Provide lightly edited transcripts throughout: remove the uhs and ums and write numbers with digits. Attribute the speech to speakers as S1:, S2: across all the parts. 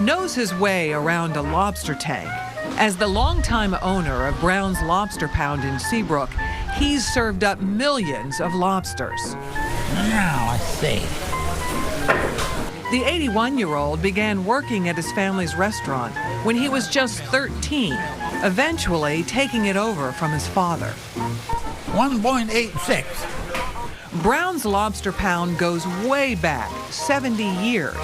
S1: knows his way around a lobster tank. As the longtime owner of Brown's Lobster Pound in Seabrook, he's served up millions of lobsters.
S2: Now I see.
S1: The 81-year-old began working at his family's restaurant when he was just 13, eventually taking it over from his father.
S2: 1.86.
S1: Brown's Lobster Pound goes way back, 70 years.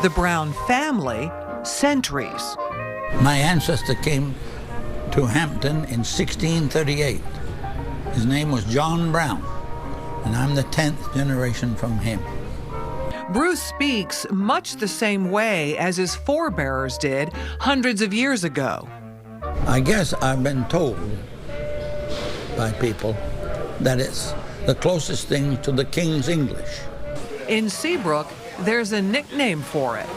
S1: The Brown family, centuries.
S2: My ancestor came to Hampton in 1638. His name was John Brown, and I'm the 10th generation from him.
S1: Bruce speaks much the same way as his forebears did hundreds of years ago.
S2: I guess I've been told by people that it's the closest thing to the King's English.
S1: In Seabrook, there's a nickname for it.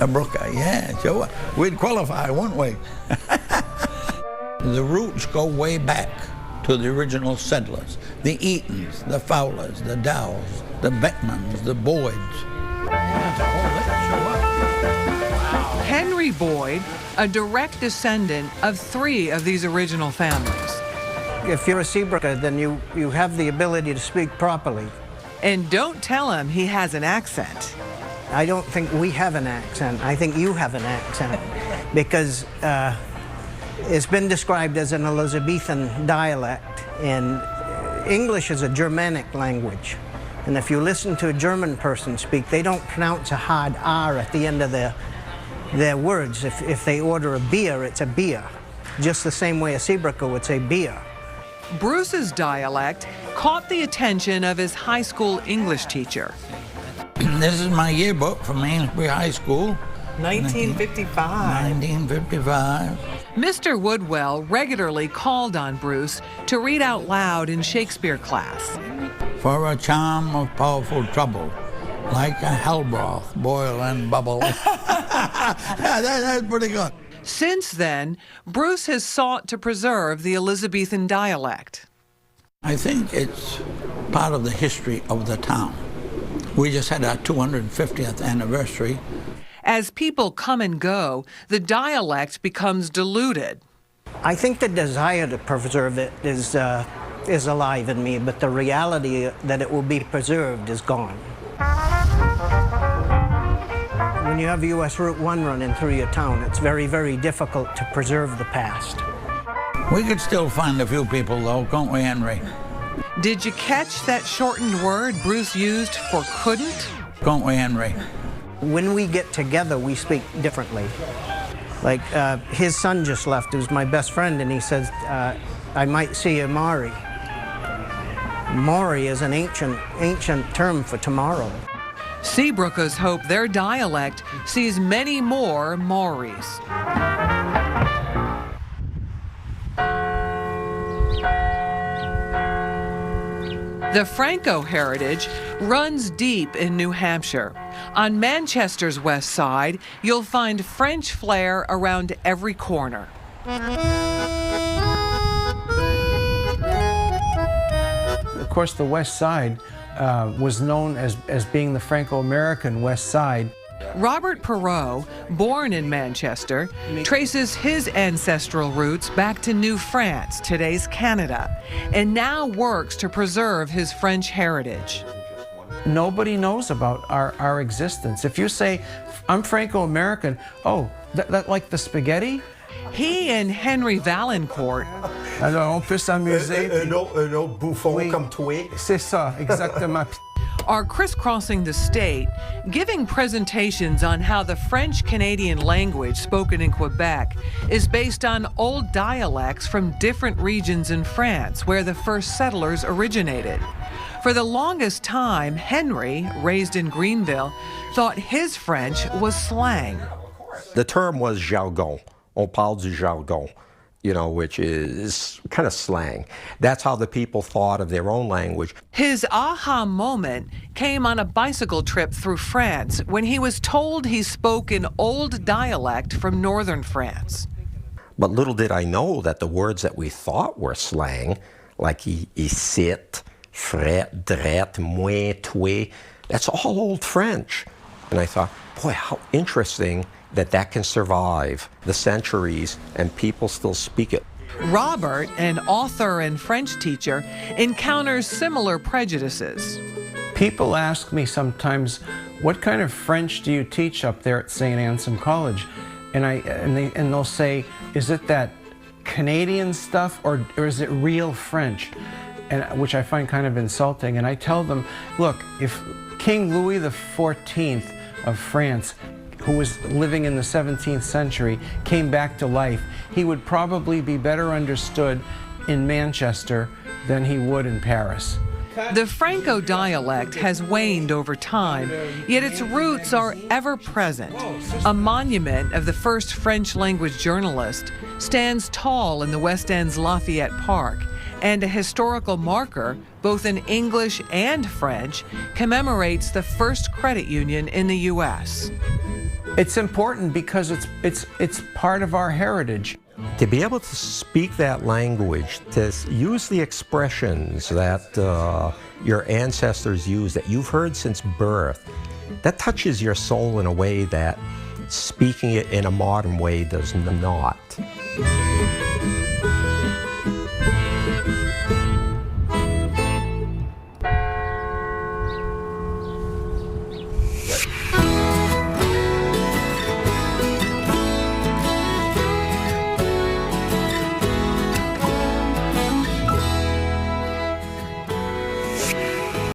S2: A brooker, yeah, sure. We'd qualify, wouldn't we? The roots go way back to the original settlers. The Eatons, the Fowlers, the Dowes, the Beckmans, the Boyds.
S1: Henry Boyd, a direct descendant of 3 of these original families.
S3: If you're a Seabrooker, then you have the ability to speak properly.
S1: And don't tell him he has an accent.
S3: I don't think we have an accent. I think you have an accent because it's been described as an Elizabethan dialect, and English is a Germanic language. And if you listen to a German person speak, they don't pronounce a hard R at the end of their words. If they order a beer, it's a beer. Just the same way a Seabrooker would say beer.
S1: Bruce's dialect caught the attention of his high school English teacher.
S2: This is my yearbook from Amesbury High School.
S1: 1955.
S2: 1955.
S1: Mr. Woodwell regularly called on Bruce to read out loud in Shakespeare class.
S2: For a charm of powerful trouble, like a hell broth, boil and bubble. That's pretty good.
S1: Since then, Bruce has sought to preserve the Elizabethan dialect.
S2: I think it's part of the history of the town. We just had our 250th anniversary.
S1: As people come and go, the dialect becomes diluted.
S3: I think the desire to preserve it is alive in me, but the reality that it will be preserved is gone. When you have US Route 1 running through your town, it's very, very difficult to preserve the past.
S2: We could still find a few people, though, can't we, Henry?
S1: Did you catch that shortened word Bruce used for couldn't?
S2: Can't we, Henry?
S3: When we get together, we speak differently. Like, his son just left, who's my best friend, and he says, I might see you, Maury. Maury is an ancient term for tomorrow.
S1: Seabrookers hope their dialect sees many more Mauries. The Franco heritage runs deep in New Hampshire. On Manchester's west side, you'll find French flair around every corner.
S4: Of course, the west side was known as being the Franco-American west side.
S1: Robert Perot, born in Manchester, traces his ancestral roots back to New France, today's Canada, and now works to preserve his French heritage.
S4: Nobody knows about our existence. If you say, I'm Franco-American, oh, that like the spaghetti?
S1: He and Henry Valancourt.
S4: Alors, on peut s'amuser.
S5: Un autre bouffon comme toi.
S4: C'est ça, exactement.
S1: Are crisscrossing the state, giving presentations on how the French-Canadian language spoken in Quebec is based on old dialects from different regions in France where the first settlers originated. For the longest time, Henry, raised in Greenville, thought his French was slang.
S5: The term was jargon. On parle du jargon, you know, which is kind of slang. That's how the people thought of their own language.
S1: His aha moment came on a bicycle trip through France when he was told he spoke an old dialect from northern France.
S5: But little did I know that the words that we thought were slang, like ici, fret, dret, moi, toi, that's all Old French. And I thought, boy, how interesting that can survive the centuries and people still speak it.
S1: Robert, an author and French teacher, encounters similar prejudices.
S4: People ask me sometimes, what kind of French do you teach up there at St. Anselm College? And they'll say, is it that Canadian stuff or is it real French? And which I find kind of insulting. And I tell them, look, if King Louis XIV of France, who was living in the 17th century, came back to life, he would probably be better understood in Manchester than he would in Paris.
S1: The Franco dialect has waned over time, yet its roots are ever present. A monument of the first French language journalist stands tall in the West End's Lafayette Park, and a historical marker, both in English and French, commemorates the first credit union in the U.S.
S4: It's important because it's part of our heritage.
S5: To be able to speak that language, to use the expressions that your ancestors used, that you've heard since birth, that touches your soul in a way that speaking it in a modern way does not.